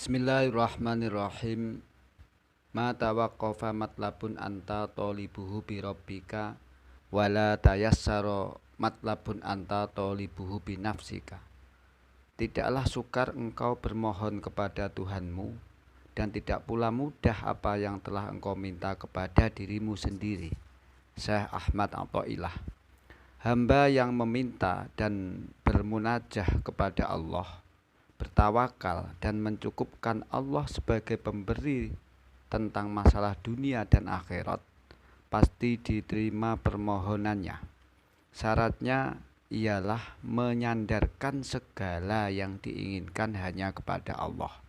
Bismillahirrahmanirrahim. Ma tawaqqafa matlabun anta tolibuhu birabbika wala tayassara matlabun anta tolibuhu binafsika. Tidaklah sukar engkau bermohon kepada Tuhanmu, dan tidak pula mudah apa yang telah engkau minta kepada dirimu sendiri. Syekh Ahmad Athaillah. Hamba yang meminta dan bermunajah kepada Allah, bertawakal dan mencukupkan Allah sebagai pemberi tentang masalah dunia dan akhirat, pasti diterima permohonannya. Syaratnya ialah menyandarkan segala yang diinginkan hanya kepada Allah.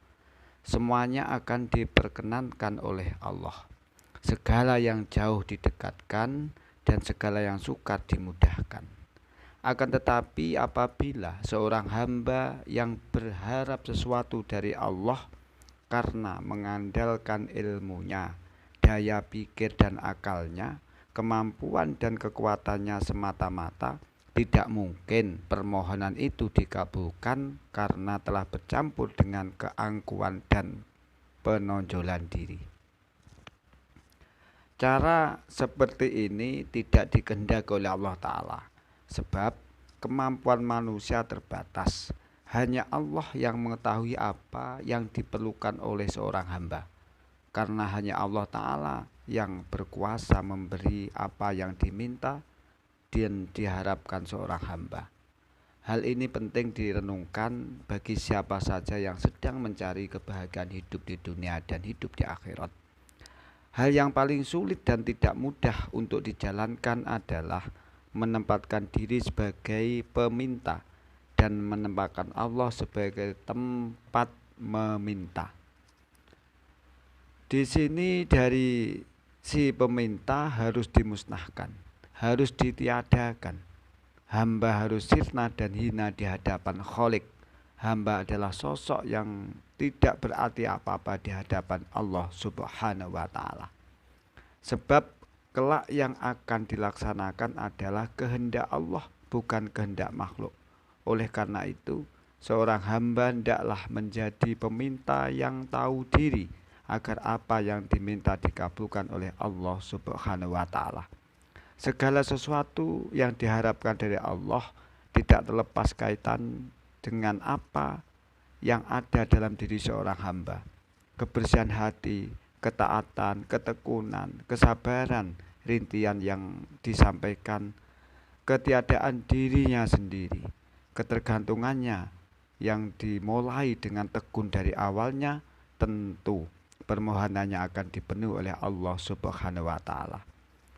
Semuanya akan diperkenankan oleh Allah. Segala yang jauh didekatkan dan segala yang sukar dimudahkan. Akan tetapi apabila seorang hamba yang berharap sesuatu dari Allah karena mengandalkan ilmunya, daya pikir dan akalnya, kemampuan dan kekuatannya semata-mata, tidak mungkin permohonan itu dikabulkan karena telah bercampur dengan keangkuhan dan penonjolan diri. Cara seperti ini tidak dikehendaki oleh Allah Ta'ala, sebab kemampuan manusia terbatas. Hanya Allah yang mengetahui apa yang diperlukan oleh seorang hamba, karena hanya Allah Ta'ala yang berkuasa memberi apa yang diminta dan diharapkan seorang hamba. Hal ini penting direnungkan bagi siapa saja yang sedang mencari kebahagiaan hidup di dunia dan hidup di akhirat. Hal yang paling sulit dan tidak mudah untuk dijalankan adalah menempatkan diri sebagai peminta dan menempatkan Allah sebagai tempat meminta. Di sini dari si peminta harus dimusnahkan, harus ditiadakan. Hamba harus sirna dan hina di hadapan Khalik. Hamba adalah sosok yang tidak berarti apa-apa di hadapan Allah Subhanahu wa Ta'ala. Sebab kelak yang akan dilaksanakan adalah kehendak Allah, bukan kehendak makhluk. Oleh karena itu, seorang hamba hendaklah menjadi peminta yang tahu diri agar apa yang diminta dikabulkan oleh Allah Subhanahu wa Ta'ala. Segala sesuatu yang diharapkan dari Allah tidak terlepas kaitan dengan apa yang ada dalam diri seorang hamba. Kebersihan hati, ketaatan, ketekunan, kesabaran, rintihan yang disampaikan, ketiadaan dirinya sendiri, ketergantungannya yang dimulai dengan tekun dari awalnya, tentu permohonannya akan dipenuhi oleh Allah Subhanahu wa Ta'ala.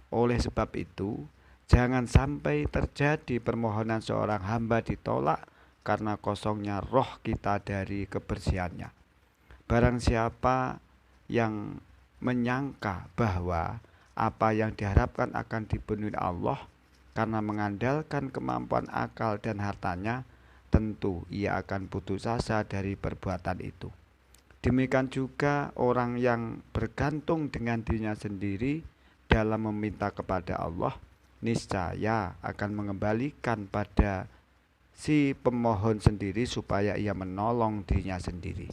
Oleh sebab itu, jangan sampai terjadi permohonan seorang hamba ditolak karena kosongnya roh kita dari kebersihannya. Barang siapa yang menyangka bahwa apa yang diharapkan akan dipenuhi Allah karena mengandalkan kemampuan akal dan hartanya, tentu ia akan putus asa dari perbuatan itu. Demikian juga orang yang bergantung dengan dirinya sendiri dalam meminta kepada Allah, niscaya akan mengembalikan pada si pemohon sendiri supaya ia menolong dirinya sendiri.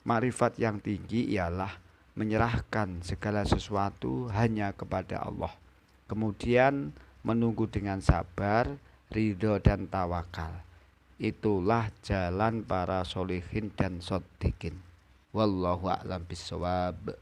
Makrifat yang tinggi ialah menyerahkan segala sesuatu hanya kepada Allah, kemudian menunggu dengan sabar, ridho dan tawakal. Itulah jalan para sholihin dan shodiqin. Wallahu a'lam bishawab.